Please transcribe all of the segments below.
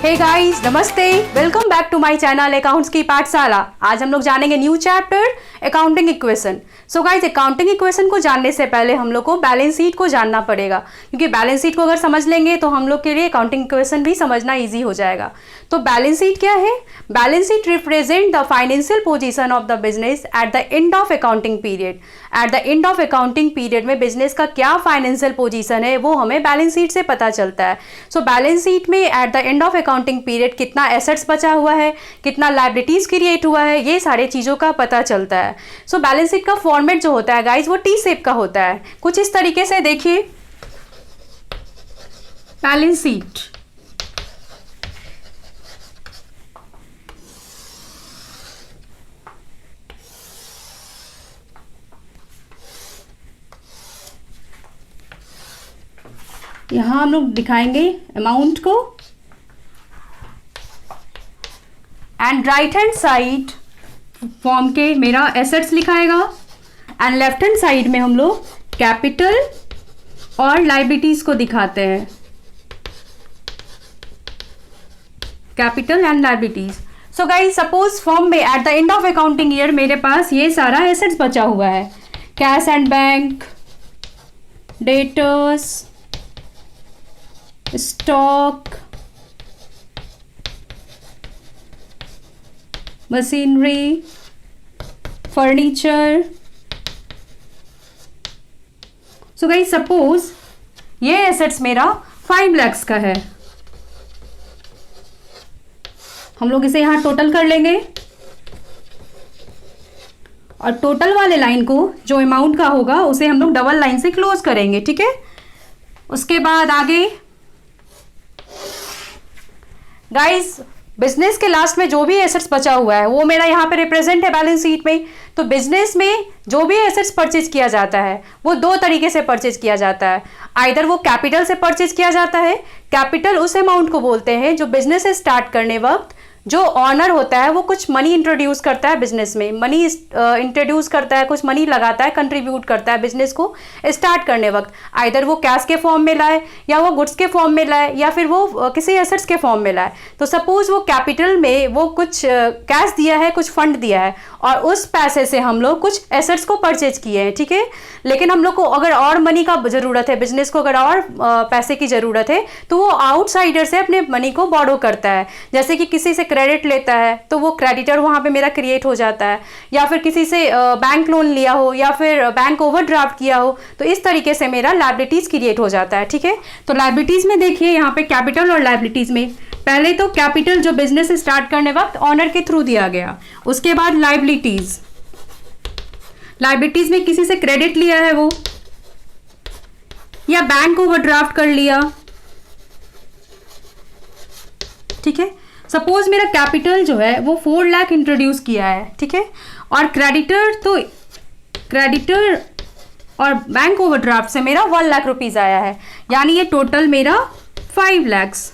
हे guys, नमस्ते। Welcome back to my channel accounts की पाठशाला। आज हम लोग जानेंगे new chapter accounting equation. So guys, accounting equation को जानने से पहले हम लोग को बैलेंस शीट को जानना पड़ेगा, क्योंकि बैलेंस शीट को अगर समझ लेंगे तो हम लोग के लिए अकाउंटिंग इक्वेशन भी समझना ईजी हो जाएगा। तो बैलेंस शीट क्या है? Balance sheet represent the financial position of the business at the end of accounting period. Eight the end of accounting period में बिजनेस का क्या फाइनेंशियल पोजीशन है वो हमें बैलेंस शीट से पता चलता है। सो बैलेंस शीट में at the end of accounting period कितना एसेट्स बचा हुआ है, कितना लायबिलिटीज क्रिएट हुआ है, ये सारे चीज़ों का पता चलता है। सो बैलेंस शीट का फॉर्मेट जो होता है गाइज वो टी शेप का होता है। कुछ इस तरीके से देखिए बैलेंस शीट। यहाँ हम लोग दिखाएंगे अमाउंट को and right hand side form के मेरा एसेट्स लिखाएगा एंड लेफ्ट हैंड साइड में हम लोग कैपिटल और लायबिलिटीज को दिखाते हैं, capital and liabilities. So guys, suppose form में at the end of accounting year मेरे पास ये सारा एसेट्स बचा हुआ है, cash and bank, debtors, stock, machinery, furniture. So guys, suppose ये एसेट्स मेरा 5 lakhs का है। हम लोग इसे यहां टोटल कर लेंगे और टोटल वाले लाइन को जो अमाउंट का होगा उसे हम लोग डबल लाइन से क्लोज करेंगे, ठीक है। उसके बाद आगे गाइस, बिजनेस के लास्ट में जो भी एसेट्स बचा हुआ है वो मेरा यहाँ पे रिप्रेजेंट है बैलेंस शीट में। तो बिजनेस में जो भी एसेट्स परचेज किया जाता है वो 2 तरीके से परचेज किया जाता है। आइदर वो कैपिटल से परचेज किया जाता है। कैपिटल उस अमाउंट को बोलते हैं जो बिजनेस स्टार्ट करने वक्त जो ऑनर होता है वो कुछ मनी इंट्रोड्यूस करता है बिजनेस में, मनी इंट्रोड्यूस करता है, कुछ मनी लगाता है, कंट्रीब्यूट करता है बिजनेस को स्टार्ट करने वक्त। आइदर वो कैश के फॉर्म में लाए या वो गुड्स के फॉर्म में लाए या फिर वो किसी एसेट्स के फॉर्म में लाए। तो सपोज वो कैपिटल में वो कुछ कैश दिया है, कुछ फंड दिया है और उस पैसे से हम लोग कुछ एसेट्स को परचेज किए हैं, ठीक है। लेकिन हम लोग को अगर और मनी का ज़रूरत है, बिजनेस को अगर और पैसे की ज़रूरत है तो वो आउटसाइडर से अपने मनी को बोरो करता है। जैसे कि किसी से क्रेडिट लेता है तो वो क्रेडिटर वहाँ पे मेरा क्रिएट हो जाता है, या फिर किसी से बैंक लोन लिया हो या फिर बैंक ओवरड्राफ्ट किया हो, तो इस तरीके से मेरा लायबिलिटीज क्रिएट हो जाता है, ठीक है। तो लायबिलिटीज में देखिए यहाँ पे कैपिटल और लायबिलिटीज में पहले तो कैपिटल जो बिजनेस स्टार्ट करने वक्त ऑनर के थ्रू दिया गया, उसके बाद लायबिलिटीज। लायबिलिटीज में किसी से क्रेडिट लिया है वो, या बैंक ओवरड्राफ्ट कर लिया, ठीक है। सपोज मेरा कैपिटल जो है वो 4 लाख इंट्रोड्यूस किया है, ठीक है। और क्रेडिटर और बैंक ओवरड्राफ्ट से मेरा 1 लाख रुपीज आया है, यानी ये टोटल मेरा 5 lakhs।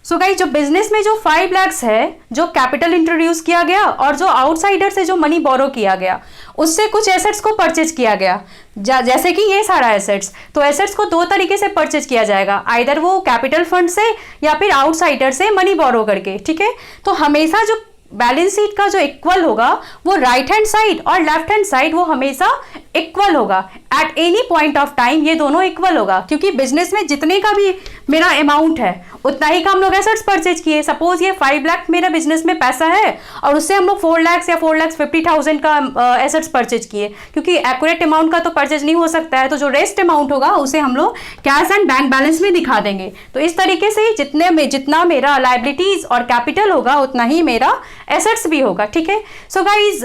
सो गाइस, जो बिजनेस में जो 5 lakhs है जो कैपिटल इंट्रोड्यूस किया गया और जो आउटसाइडर से जो मनी बोरो किया गया उससे कुछ एसेट्स को परचेज किया गया, जैसे कि ये सारा एसेट्स। तो एसेट्स को 2 तरीके से परचेज किया जाएगा, आइदर वो कैपिटल फंड से या फिर आउटसाइडर से मनी बोरो करके, ठीक है। तो हमेशा जो बैलेंस शीट का जो इक्वल होगा वो राइट हैंड साइड और लेफ्ट हैंड साइड वो हमेशा इक्वल होगा। At any point of time ये दोनों इक्वल होगा, क्योंकि बिजनेस में जितने का भी मेरा अमाउंट है उतना ही का हम लोग एसेट्स परचेज किए। सपोज ये 5 लाख मेरा बिजनेस में पैसा है और उससे हम लोग 4 lakhs या 4,50,000 का एसेट्स परचेज किए, क्योंकि एक्यूरेट अमाउंट का तो परचेज नहीं हो सकता है। तो जो रेस्ट अमाउंट होगा उसे हम लोग कैश एंड बैंक बैलेंस में दिखा देंगे। तो इस तरीके से जितना मेरा लायबिलिटीज और कैपिटल होगा उतना ही मेरा एसेट्स भी होगा, ठीक है। सो गाइज,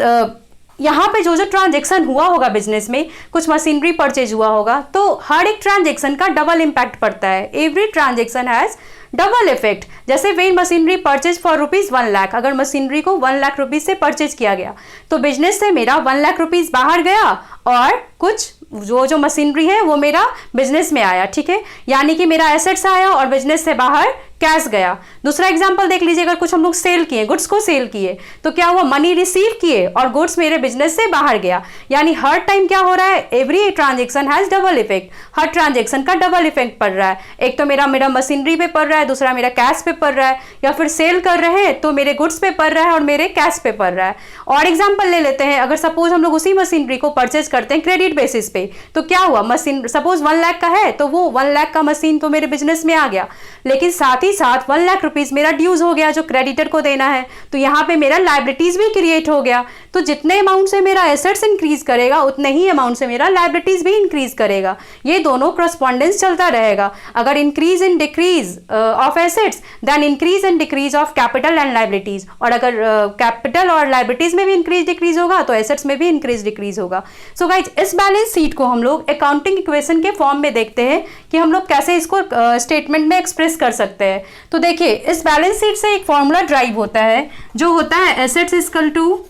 यहाँ पे जो ट्रांजेक्शन हुआ होगा बिजनेस में, कुछ मशीनरी परचेज हुआ होगा, तो हर एक ट्रांजेक्शन का डबल इम्पैक्ट पड़ता है। Every transaction has double effect. जैसे when machinery purchase for ₹1 lakh, अगर मशीनरी को 1 लाख रुपीज से परचेज किया गया तो बिजनेस से मेरा 1 लाख रुपीज बाहर गया और कुछ जो मशीनरी है वो मेरा बिजनेस में आया, ठीक है। यानी कि मेरा एसेट्स आया और बिजनेस से बाहर कैश गया। दूसरा एग्जांपल देख लीजिए, अगर कुछ हम लोग सेल किए, गुड्स को सेल किए, तो क्या हुआ, मनी रिसीव किए और गुड्स मेरे बिजनेस से बाहर गया। यानी हर टाइम क्या हो रहा है, every transaction has double effect, her transaction का डबल इफेक्ट पड़ रहा है। एक तो मेरा मशीनरी पे पड़ रहा है, दूसरा मेरा कैश पे पड़ रहा है, या फिर सेल कर रहे हैं तो मेरे गुड्स पे पड़ रहा है और मेरे कैश पे पड़ रहा है। और एग्जाम्पल ले लेते हैं, अगर सपोज हम लोग उसी मशीनरी को परचेज करते हैं क्रेडिट बेसिस पे, तो क्या हुआ, मशीन सपोज 1 लाख का है तो वो 1 लाख का मशीन तो मेरे बिजनेस में आ गया, लेकिन साथ ही साथ 1 लाख रुपीज मेरा ड्यूज हो गया जो क्रेडिटर को देना है, तो यहाँ पे मेरा लाइबिलिटीज भी क्रिएट हो गया। तो जितने अमाउंट से मेरा एसेट्स इंक्रीज करेगा उतने ही अमाउंट से मेरा लाइबिलिटीज भी इंक्रीज करेगा। ये दोनों करस्पॉन्डेंस चलता रहेगा। अगर increase and decrease of assets then increase and decrease of capital and liabilities, और अगर कैपिटल और लाइबिलिटीज में भी इंक्रीज डिक्रीज होगा तो एसेट्स में भी इंक्रीज डिक्रीज होगा। सो गाइज, इस बैलेंस शीट को हम लोग अकाउंटिंग इक्वेशन के फॉर्म में देखते हैं कि हम लोग कैसे इसको स्टेटमेंट में एक्सप्रेस कर सकते हैं। तो देखिए, इस बैलेंस शीट से एक फॉर्मूला ड्राइव होता है जो होता है assets equal to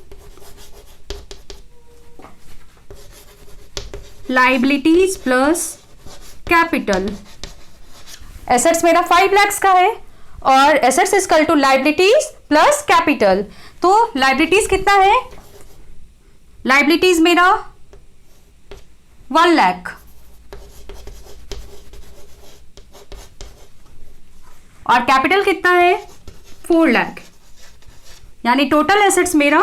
liabilities plus capital. Assets मेरा 5 लाख का है और assets equal to liabilities plus capital. तो लाइबिलिटीज कितना है, लाइबिलिटीज मेरा 1 लाख और कैपिटल कितना है 4 लाख, यानी टोटल एसेट्स मेरा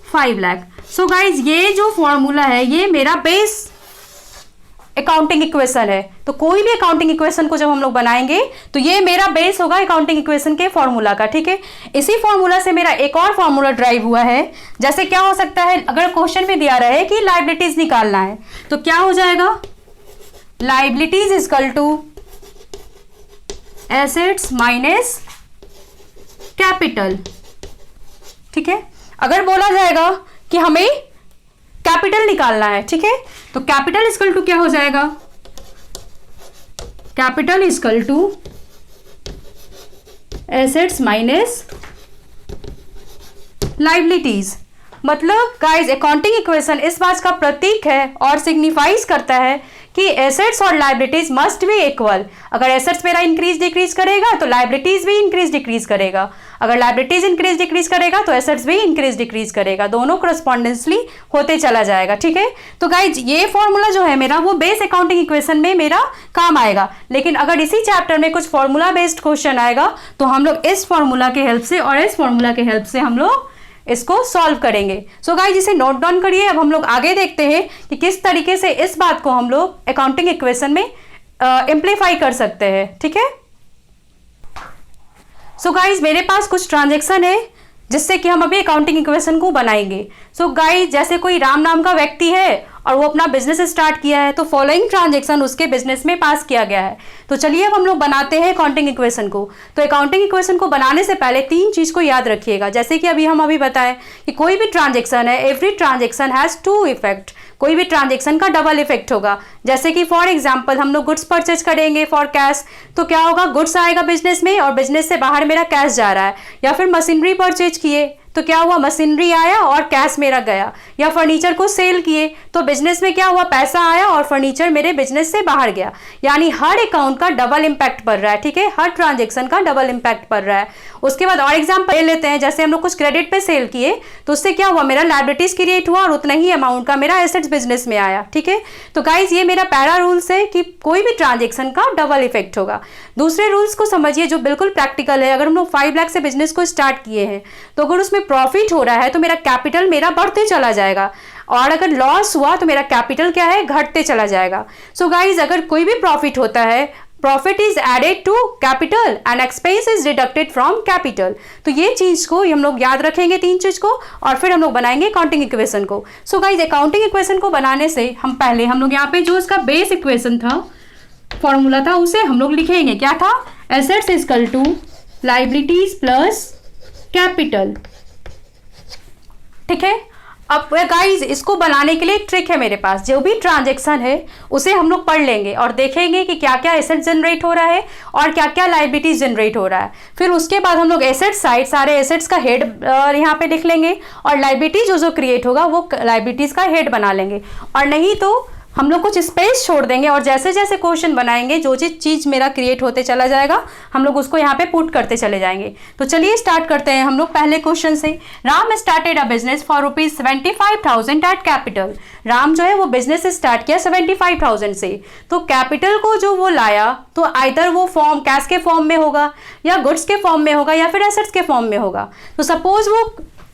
5 लाख। सो गाइज, ये जो फॉर्मूला है ये मेरा बेस अकाउंटिंग इक्वेशन है। तो कोई भी अकाउंटिंग इक्वेशन को जब हम लोग बनाएंगे तो ये मेरा बेस होगा अकाउंटिंग इक्वेशन के फॉर्मूला का, ठीक है। इसी फॉर्मूला से मेरा एक और फॉर्मूला ड्राइव हुआ है। जैसे क्या हो सकता है, अगर क्वेश्चन में दिया रहे कि लाइबिलिटीज निकालना है तो क्या हो जाएगा, liabilities equal to assets minus capital, ठीक है। अगर बोला जाएगा कि हमें कैपिटल निकालना है, ठीक है, तो कैपिटल इक्वल टू क्या हो जाएगा, capital equal to assets minus liabilities. मतलब गाइज, अकाउंटिंग इक्वेशन इस बात का प्रतीक है और सिग्निफाइज करता है कि एसेट्स और लाइबिलिटीज मस्ट बी इक्वल। अगर एसेट्स मेरा इंक्रीज डिक्रीज करेगा तो लाइबिलिटीज भी इंक्रीज डिक्रीज करेगा, अगर लाइबिलिटीज इंक्रीज डिक्रीज करेगा तो एसेट्स भी इंक्रीज डिक्रीज करेगा, दोनों करस्पॉन्डेंसली होते चला जाएगा, ठीक है। तो गाइज, ये फॉर्मूला जो है मेरा वो बेस अकाउंटिंग इक्वेशन में मेरा काम आएगा। लेकिन अगर इसी चैप्टर में कुछ फॉर्मूला बेस्ड क्वेश्चन आएगा तो हम लोग इस फॉर्मूला के हेल्प से और इस फॉर्मूला के हेल्प से हम लोग इसको सॉल्व करेंगे। सो गाइस, इसे नोट डाउन करिए। अब हम लोग आगे देखते हैं कि किस तरीके से इस बात को हम लोग अकाउंटिंग इक्वेशन में इम्प्लीफाई कर सकते हैं, ठीक है। सो गाइस, मेरे पास कुछ ट्रांजैक्शन है जिससे कि हम अभी अकाउंटिंग इक्वेशन को बनाएंगे। सो गाइस, जैसे कोई राम नाम का व्यक्ति है और वो अपना बिजनेस स्टार्ट किया है तो फॉलोइंग ट्रांजैक्शन उसके बिजनेस में पास किया गया है। तो चलिए अब हम लोग बनाते हैं अकाउंटिंग इक्वेशन को। तो अकाउंटिंग इक्वेशन को बनाने से पहले 3 चीज को याद रखिएगा। जैसे कि हम अभी बताएं कि कोई भी ट्रांजैक्शन है, एवरी ट्रांजैक्शन हैज 2 इफेक्ट। कोई भी ट्रांजैक्शन का डबल इफेक्ट होगा। जैसे कि फॉर एग्जांपल हम लोग गुड्स परचेज करेंगे फॉर कैश, तो क्या होगा, गुड्स आएगा बिजनेस में और बिजनेस से बाहर मेरा कैश जा रहा है। या फिर मशीनरी परचेज किए तो क्या हुआ, मशीनरी आया और कैश मेरा गया। या फर्नीचर को सेल किए तो बिजनेस में क्या हुआ, पैसा आया और फर्नीचर मेरे बिजनेस से बाहर गया। यानी हर अकाउंट का डबल इंपैक्ट पड़ रहा है, ठीक है, हर ट्रांजैक्शन का डबल इंपैक्ट पड़ रहा है। उसके बाद और एग्जांपल ले लेते हैं। जैसे हम लोग कुछ क्रेडिट पे सेल किए तो उससे क्या हुआ, मेरा लायबिलिटीज क्रिएट हुआ और उतना ही अमाउंट का मेरा एसेट्स बिजनेस में आया, ठीक है। तो गाइज, ये मेरा पहला रूल्स है कि कोई भी ट्रांजैक्शन का डबल इफेक्ट होगा। दूसरे रूल्स को समझिए जो बिल्कुल प्रैक्टिकल है। अगर हम लोग 5 लाख से बिजनेस को स्टार्ट किए हैं तो अगर उसमें प्रॉफिट हो रहा है तो मेरा कैपिटल मेरा बढ़ते चला जाएगा, और अगर लॉस हुआ तो मेरा कैपिटल क्या है, घटते चला जाएगा। सो गाइज, अगर कोई भी प्रॉफिट होता है, profit is added to capital and expense is deducted from capital. तो ये चीज को हम लोग याद रखेंगे, 3 चीज को, और फिर हम लोग बनाएंगे अकाउंटिंग इक्वेशन को। सो गाइज, अकाउंटिंग इक्वेशन को बनाने से हम लोग यहाँ पे जो उसका बेस इक्वेशन था, फॉर्मूला था, उसे हम लोग लिखेंगे। क्या था, assets equal to liabilities plus capital, ठीक है। अब गाइज, इसको बनाने के लिए एक ट्रिक है मेरे पास। जो भी ट्रांजैक्शन है उसे हम लोग पढ़ लेंगे और देखेंगे कि क्या क्या एसेट जनरेट हो रहा है और क्या क्या लायबिलिटीज जनरेट हो रहा है। फिर उसके बाद हम लोग एसेट साइड सारे एसेट्स का हेड यहाँ पे लिख लेंगे और लायबिलिटी जो क्रिएट होगा वो लायबिलिटीज का हेड बना लेंगे। और नहीं तो हम लोग कुछ स्पेस छोड़ देंगे और जैसे जैसे क्वेश्चन बनाएंगे जो चीज़ मेरा क्रिएट होते चला जाएगा हम लोग उसको यहाँ पे पुट करते चले जाएंगे। तो चलिए स्टार्ट करते हैं हम लोग पहले क्वेश्चन से। Ram started a business for ₹75,000 at capital. Ram जो है वो बिजनेस स्टार्ट किया 75,000 से। तो कैपिटल को जो वो लाया तो आइदर वो फॉर्म कैश के फॉर्म में होगा या गुड्स के फॉर्म में होगा या फिर एसेट्स के फॉर्म में होगा। तो सपोज वो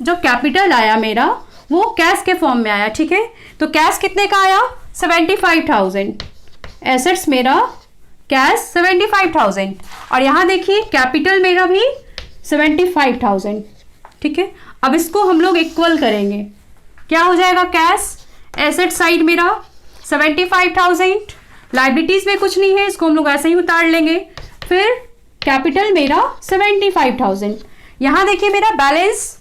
जो कैपिटल आया मेरा वो कैश के फॉर्म में आया, ठीक है। तो कैश कितने का आया 75,000, एसेट्स मेरा कैश 75,000 और यहाँ देखिए कैपिटल मेरा भी 75,000, ठीक है। अब इसको हम लोग इक्वल करेंगे, क्या हो जाएगा कैश एसेट साइड मेरा 75,000, लाइबिलिटीज में कुछ नहीं है इसको हम लोग ऐसे ही उतार लेंगे, फिर कैपिटल मेरा 75,000। यहाँ देखिए मेरा बैलेंस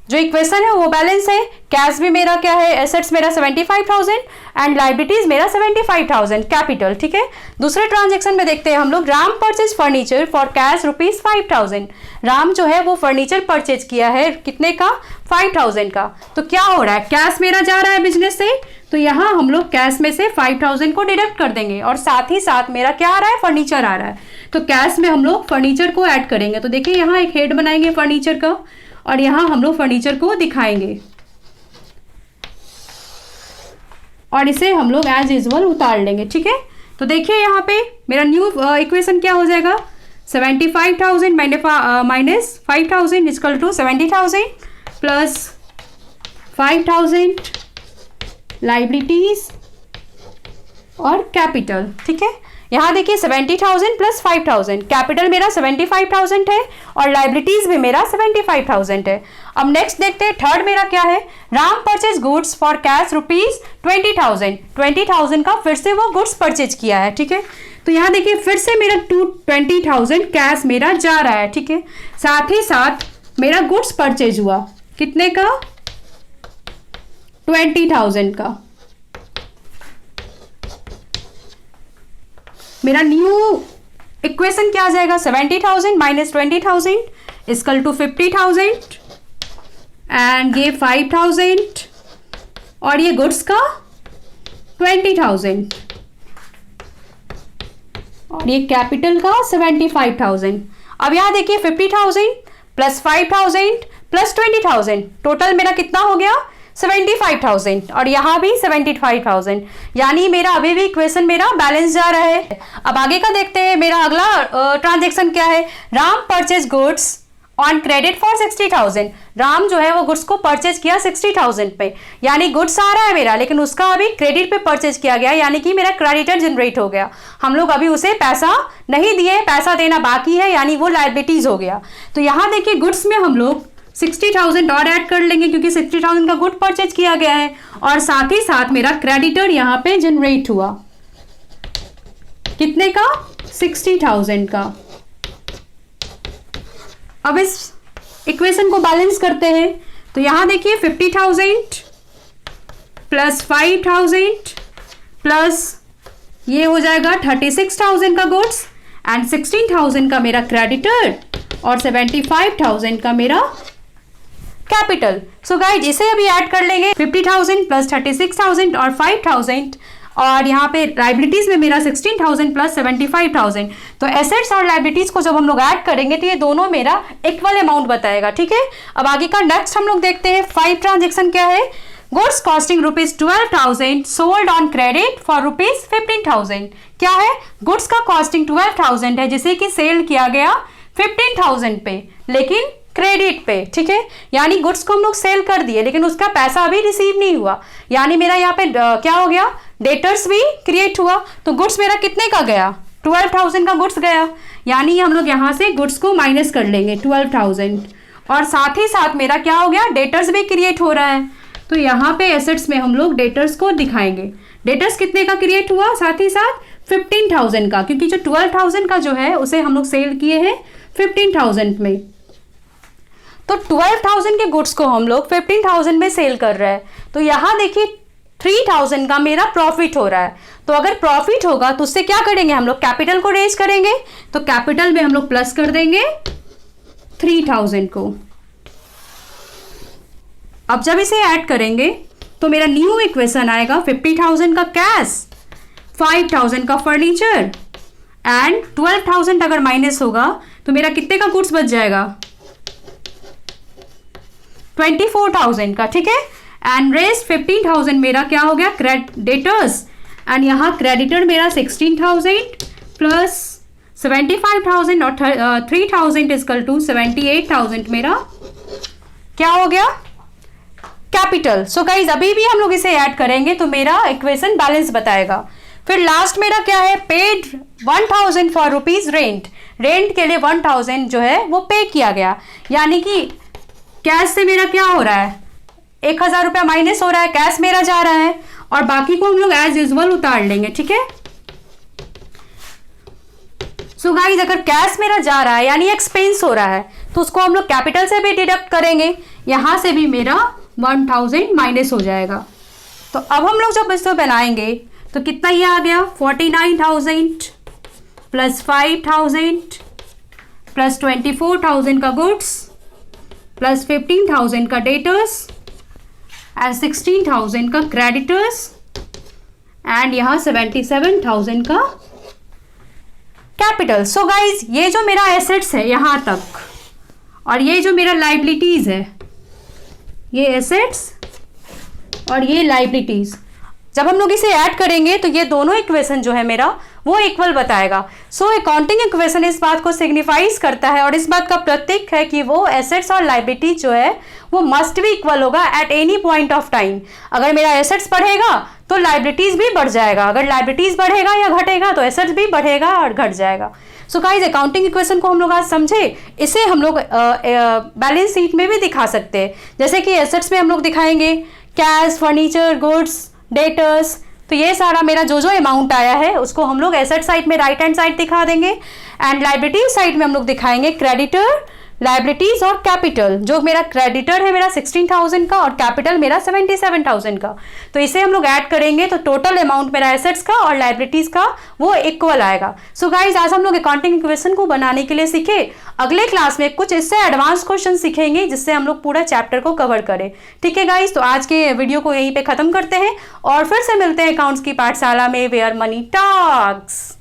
जो इक्वेशन है वो बैलेंस है, कैश भी मेरा क्या है एसेट्स मेरा 75,000 एंड लाइबिलिटीज मेरा 75,000 कैपिटल, ठीक है। दूसरे ट्रांजेक्शन में देखते हैं हम लोग। Ram purchase furniture for cash ₹5,000। Ram जो है वो फर्नीचर परचेज किया है कितने का 5,000 का। तो क्या हो रहा है कैश मेरा जा रहा है बिजनेस से, तो यहाँ हम लोग कैश में से 5,000 को डिडक्ट कर देंगे और साथ ही साथ मेरा क्या आ रहा है फर्नीचर आ रहा है। तो कैश में हम लोग फर्नीचर को ऐड करेंगे। तो देखिए यहाँ एक हेड बनाएंगे फर्नीचर का और यहाँ हम लोग फर्नीचर को दिखाएंगे और इसे हम लोग एज यूजुअल उतार लेंगे, ठीक है। तो देखिए यहाँ पे मेरा न्यू इक्वेशन क्या हो जाएगा 75,000 minus 5,000 equal to 70,000 plus 5,000 liabilities और कैपिटल, ठीक है। यहाँ देखिए 70,000 प्लस 5,000, कैपिटल मेरा 75,000 है और लाइबिलिटीज भी मेरा 75,000 है। अब नेक्स्ट देखते हैं थर्ड मेरा क्या है। Ram purchase goods for cash ₹20,000। 20,000 का फिर से वो गुड्स परचेज किया है, ठीक है। तो यहाँ देखिए फिर से मेरा 20,000 कैश मेरा जा रहा है, ठीक है। साथ ही साथ मेरा गुड्स परचेज हुआ कितने का 20,000 का। मेरा न्यू इक्वेशन क्या आ जाएगा 70,000 माइनस 20,000 इक्वल टू 50,000 एंड ये 5,000 और ये गुड्स का 20,000 और ये कैपिटल का 75,000। अब यहाँ देखिए 50,000 प्लस 5,000 प्लस 20,000 टोटल मेरा कितना हो गया 75,000 और यहाँ भी 75,000, यानी मेरा अभी भी इक्वेशन मेरा बैलेंस जा रहा है। अब आगे का देखते हैं मेरा अगला ट्रांजैक्शन क्या है। Ram purchase goods on credit for 60,000। Ram जो है वो गुड्स को परचेज किया 60,000 पे, यानी गुड्स आ रहा है मेरा लेकिन उसका अभी क्रेडिट पे परचेज किया गया, यानी कि मेरा क्रेडिटर जनरेट हो गया। हम लोग अभी उसे पैसा नहीं दिए, पैसा देना बाकी है, यानी वो लाइबिलिटीज हो गया। तो यहाँ देखिए गुड्स में हम लोग 60,000 और ऐड कर लेंगे क्योंकि 60,000 का गुड परचेज किया गया है और साथ ही साथ मेरा क्रेडिटर यहाँ पे जनरेट हुआ कितने का 60,000 का। अब इस इक्वेशन को बैलेंस करते हैं। तो यहाँ देखिए 50,000 प्लस 5,000 प्लस ये हो जाएगा 36,000 का गुड्स एंड 16,000 का मेरा क्रेडिटर और 75,000 का मेरा कैपिटल। सो गाइज इसे अभी ऐड कर लेंगे 50,000 प्लस 36,000 और 5,000 और यहाँ पे लाइबिलिटीज में मेरा 16,000 प्लस 75,000। तो एसेट्स और लाइबिलिटीज को जब हम लोग ऐड करेंगे तो ये दोनों मेरा इक्वल अमाउंट बताएगा, ठीक है। अब आगे का नेक्स्ट हम लोग देखते हैं 5 ट्रांजेक्शन क्या है। Goods costing ₹12,000 sold on credit for ₹15,000। क्या है गुड्स का कॉस्टिंग 12,000 है जिसे कि सेल किया गया 15,000 पे लेकिन क्रेडिट पे, ठीक है। यानी गुड्स को हम लोग सेल कर दिए लेकिन उसका पैसा अभी रिसीव नहीं हुआ, यानी मेरा यहाँ पे क्या हो गया डेटर्स भी क्रिएट हुआ। तो गुड्स मेरा कितने का गया 12,000 का गुड्स गया, यानी हम लोग यहाँ से गुड्स को माइनस कर लेंगे 12,000 और साथ ही साथ मेरा क्या हो गया डेटर्स भी क्रिएट हो रहा है। तो यहाँ पे एसेट्स में हम लोग डेटर्स को दिखाएंगे। डेटर्स कितने का क्रिएट हुआ साथ ही साथ 15,000 का, क्योंकि जो 12,000 का जो है उसे हम लोग सेल किए हैं 15,000 में। तो 12,000 के गुड्स को हम लोग 15,000 में सेल कर रहे हैं। तो यहाँ देखिए 3,000 का मेरा प्रॉफिट हो रहा है। तो अगर प्रॉफिट होगा तो उससे क्या करेंगे हम लोग कैपिटल को रेज करेंगे। तो कैपिटल में हम लोग प्लस कर देंगे 3,000 को। अब जब इसे ऐड करेंगे तो मेरा न्यू इक्वेशन आएगा 50,000 का कैश 5,000 का फर्नीचर एंड 12,000 अगर माइनस होगा तो मेरा कितने का गुड्स बच जाएगा? 24,000 का, ठीक है। एंड रेस्ट 15,000 मेरा क्या हो गया? क्रेडिटर्स। एंड यहाँ क्रेडिटर मेरा 16,000 प्लस 75,000 और 3,000 इजकल टू 78,000 मेरा क्या हो गया? कैपिटल। सो गाइज अभी भी हम लोग इसे ऐड करेंगे तो मेरा इक्वेशन बैलेंस बताएगा। फिर लास्ट मेरा क्या है? Paid 1,000 for rupees rent. Rent के लिए 1,000 जो है वो पे किया गया, यानी कि कैश से मेरा क्या हो रहा है? 1,000 रुपया माइनस हो रहा है, कैश मेरा जा रहा है, और बाकी को हम लोग एज यूजुअल उतार लेंगे, ठीक है। सो गाइज अगर कैश मेरा जा रहा है यानी एक्सपेंस हो रहा है तो उसको हम लोग कैपिटल से भी डिडक्ट करेंगे, यहां से भी मेरा 1,000 माइनस हो जाएगा। तो अब हम लोग जब इसको बनाएंगे तो कितना ये आ गया? 49,000 प्लस 5,000 प्लस 24,000 का गुड्स प्लस 15,000 का डेटर्स एंड 16,000 का क्रेडिटर्स एंड यहाँ 77,000 का कैपिटल। सो गाइज ये जो मेरा एसेट्स है यहाँ तक, और ये जो मेरा लाइबिलिटीज है, ये एसेट्स और ये लाइबिलिटीज, जब हम लोग इसे ऐड करेंगे तो ये दोनों इक्वेशन जो है मेरा वो इक्वल बताएगा। सो अकाउंटिंग इक्वेशन इस बात को सिग्निफाइज करता है और इस बात का प्रतीक है कि वो एसेट्स और लाइबिलिटी जो है वो मस्ट भी इक्वल होगा at any point of time. अगर मेरा एसेट्स बढ़ेगा तो लाइबिलिटीज भी बढ़ जाएगा, अगर लाइबिलिटीज बढ़ेगा या घटेगा तो एसेट्स भी बढ़ेगा और घट जाएगा। सो गाइस अकाउंटिंग इक्वेशन को हम लोग आज समझे, इसे हम लोग बैलेंस शीट में भी दिखा सकते हैं। जैसे कि एसेट्स में हम लोग दिखाएंगे कैश, फर्नीचर, गुड्स, डेटर्स, तो ये सारा मेरा जो जो अमाउंट आया है उसको हम लोग एसेट साइड में राइट हैंड साइड दिखा देंगे, एंड लाइबिलिटी साइड में हम लोग दिखाएंगे क्रेडिटर, लाइबिलिटीज और कैपिटल। जो मेरा क्रेडिटर है मेरा 16,000 का और कैपिटल मेरा 77,000 का, तो इसे हम लोग ऐड करेंगे तो टोटल अमाउंट मेरा एसेट्स का और लाइबिलिटीज का वो इक्वल आएगा। सो गाइज आज हम लोग अकाउंटिंग इक्वेशन को बनाने के लिए सीखे। अगले क्लास में कुछ इससे एडवांस क्वेश्चन सीखेंगे जिससे हम लोग पूरा चैप्टर को कवर करें। ठीक है गाइज, तो आज के वीडियो को यहीं पे खत्म करते हैं और फिर से मिलते हैं अकाउंट्स की पाठशाला में, वेयर मनी टॉक्स।